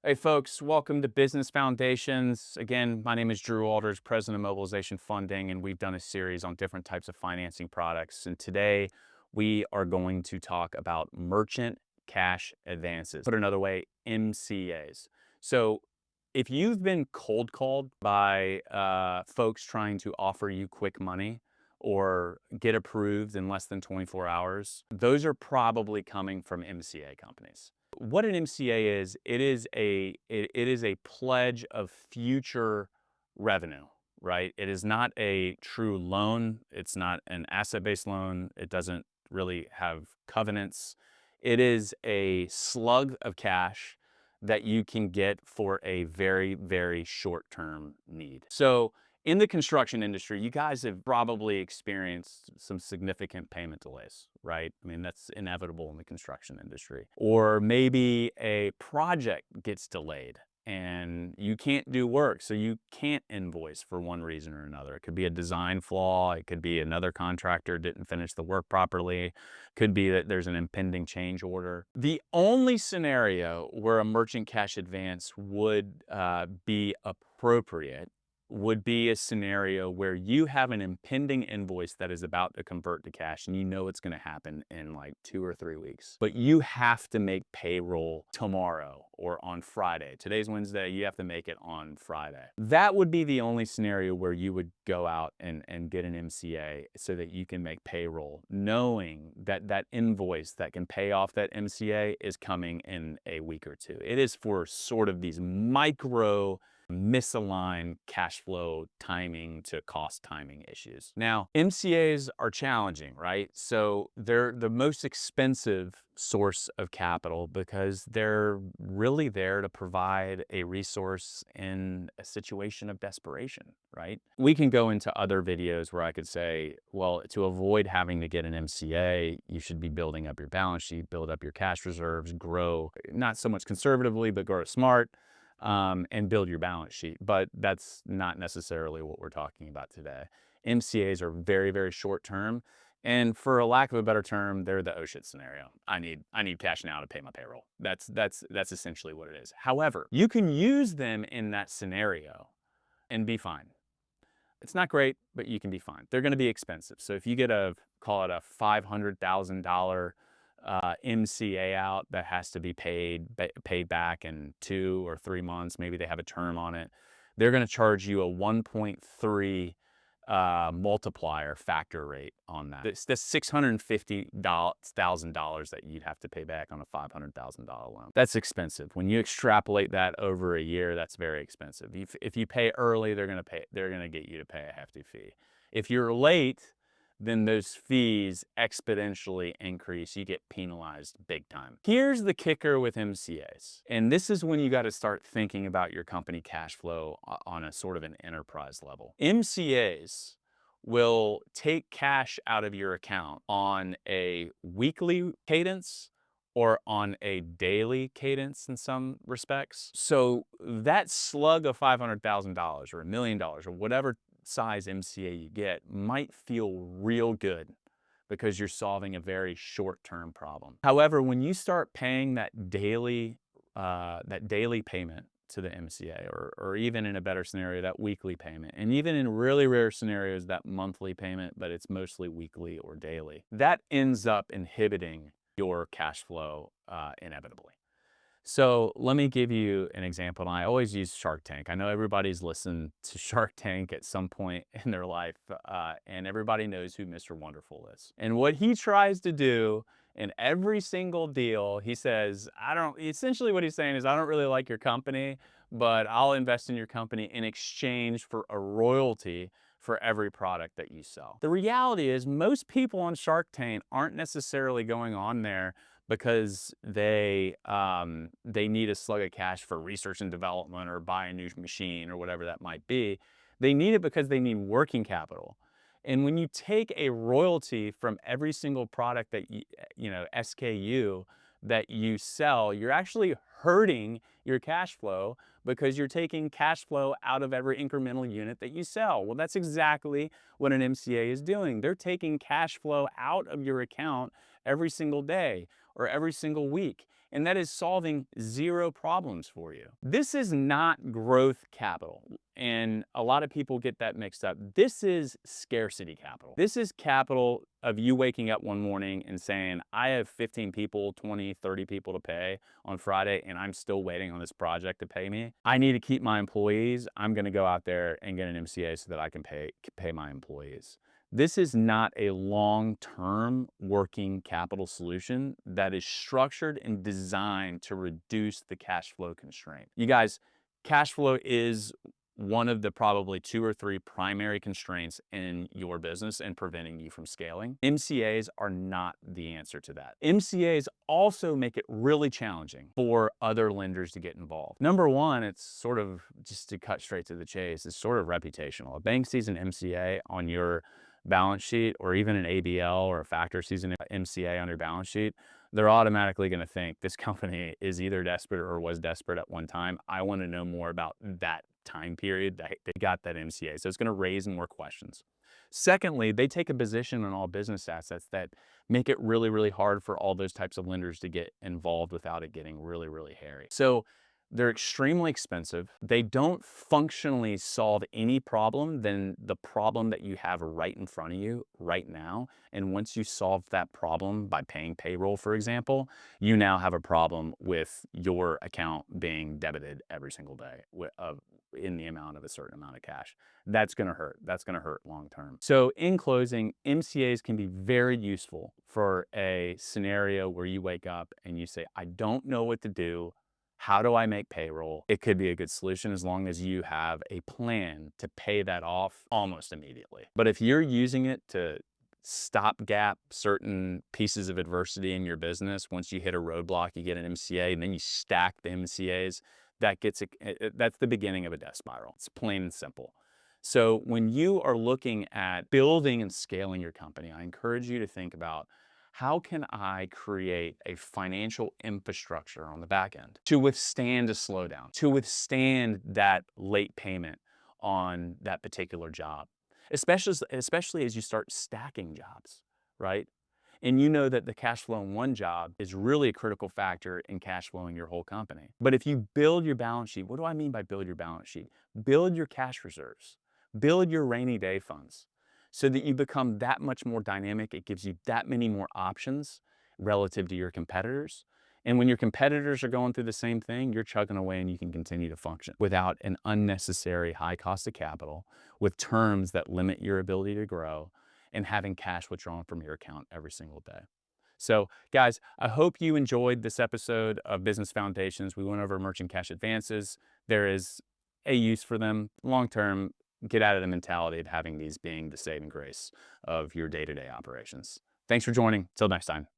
Hey folks, welcome to Business Foundations. Again, my name is Drew Aldridge, President of Mobilization Funding, and we've done a series on different types of financing products. And today we are going to talk about merchant cash advances. Put another way, MCAs. So if you've been cold called by folks trying to offer you quick money or get approved in less than 24 hours, those are probably coming from MCA companies. What an MCA is, it is a pledge of future revenue, right? It is not a true loan. It's not an asset-based loan. It doesn't really have covenants. It is a slug of cash that you can get for a very, very short-term need. So in the construction industry, you guys have probably experienced some significant payment delays, right? I mean, that's inevitable in the construction industry. Or maybe a project gets delayed and you can't do work, so you can't invoice for one reason or another. It could be a design flaw. It could be another contractor didn't finish the work properly. Could be that there's an impending change order. The only scenario where a merchant cash advance would be appropriate would be a scenario where you have an impending invoice that is about to convert to cash and you know it's going to happen in like 2 or 3 weeks. But you have to make payroll tomorrow or on Friday. Today's Wednesday, you have to make it on Friday. That would be the only scenario where you would go out and get an MCA so that you can make payroll, knowing that that invoice that can pay off that MCA is coming in a week or two. It is for sort of these micro misaligned cash flow timing to cost timing issues. Now, MCAs are challenging, right? So they're the most expensive source of capital because they're really there to provide a resource in a situation of desperation, right? We can go into other videos where I could say, well, to avoid having to get an MCA, you should be building up your balance sheet, build up your cash reserves, grow, not so much conservatively, but grow smart. And build your balance sheet. But that's not necessarily what we're talking about today. MCAs are very, very short term. And for a lack of a better term, they're the oh shit scenario. I need cash now to pay my payroll. That's essentially what it is. However, you can use them in that scenario and be fine. It's not great, but you can be fine. They're going to be expensive. So if you get call it a $500,000 MCA out that has to be paid back in 2 or 3 months, maybe they have a term on it, they're going to charge you a 1.3 multiplier factor rate on that. That's $650,000 that you'd have to pay back on a $500,000 loan. That's expensive. When you extrapolate that over a year, that's very expensive. If you pay early, they're going to get you to pay a hefty fee. If you're late, then those fees exponentially increase. You get penalized big time. Here's the kicker with MCAs. And this is when you got to start thinking about your company cash flow on a sort of an enterprise level. MCAs will take cash out of your account on a weekly cadence or on a daily cadence in some respects. So that slug of $500,000 or $1 million or whatever size MCA you get might feel real good because you're solving a very short-term problem. However, when you start paying that daily payment to the MCA, or even in a better scenario, that weekly payment, and even in really rare scenarios, that monthly payment, but it's mostly weekly or daily, that ends up inhibiting your cash flow inevitably. So let me give you an example. And I always use Shark Tank. I know everybody's listened to Shark Tank at some point in their life, and everybody knows who Mr. Wonderful is. And what he tries to do in every single deal, he says, essentially what he's saying is, I don't really like your company, but I'll invest in your company in exchange for a royalty for every product that you sell. The reality is most people on Shark Tank aren't necessarily going on there because they need a slug of cash for research and development or buy a new machine or whatever that might be. They need it because they need working capital. And when you take a royalty from every single product that SKU that you sell, you're actually hurting your cash flow because you're taking cash flow out of every incremental unit that you sell. Well, that's exactly what an MCA is doing. They're taking cash flow out of your account every single day or every single week. And that is solving zero problems for you. This is not growth capital. And a lot of people get that mixed up. This is scarcity capital. This is capital of you waking up one morning and saying, I have 15 people, 20, 30 people to pay on Friday, and I'm still waiting on this project to pay me. I need to keep my employees. I'm going to go out there and get an MCA so that I can pay my employees. This is not a long-term working capital solution that is structured and designed to reduce the cash flow constraint. You guys, cash flow is one of the probably 2 or 3 primary constraints in your business and preventing you from scaling. MCAs are not the answer to that. MCAs also make it really challenging for other lenders to get involved. Number one, it's sort of, just to cut straight to the chase, it's sort of reputational. A bank sees an MCA on your balance sheet, or even an ABL or a factor sees an MCA on your balance sheet, they're automatically going to think this company is either desperate or was desperate at one time. I want to know more about that time period that they got that MCA. So it's going to raise more questions. Secondly, they take a position on all business assets that make it really, really hard for all those types of lenders to get involved without it getting really, really hairy. So they're extremely expensive. They don't functionally solve any problem than the problem that you have right in front of you right now. And once you solve that problem by paying payroll, for example, you now have a problem with your account being debited every single day in the amount of a certain amount of cash. That's going to hurt. That's going to hurt long term. So in closing, MCAs can be very useful for a scenario where you wake up and you say, I don't know what to do. How do I make payroll? It could be a good solution as long as you have a plan to pay that off almost immediately. But if you're using it to stopgap certain pieces of adversity in your business, once you hit a roadblock, you get an MCA, and then you stack the MCAs, that's the beginning of a death spiral. It's plain and simple. So when you are looking at building and scaling your company, I encourage you to think about, how can I create a financial infrastructure on the back end to withstand a slowdown, to withstand that late payment on that particular job, especially as you start stacking jobs, right? And you know that the cash flow in one job is really a critical factor in cash flowing your whole company. But if you build your balance sheet, what do I mean by build your balance sheet? Build your cash reserves, build your rainy day funds, so that you become that much more dynamic. It gives you that many more options relative to your competitors. And when your competitors are going through the same thing, you're chugging away and you can continue to function without an unnecessary high cost of capital, with terms that limit your ability to grow, and having cash withdrawn from your account every single day. So guys, I hope you enjoyed this episode of Business Foundations. We went over merchant cash advances. There is a use for them long term. Get out of the mentality of having these being the saving grace of your day-to-day operations. Thanks for joining. Till next time.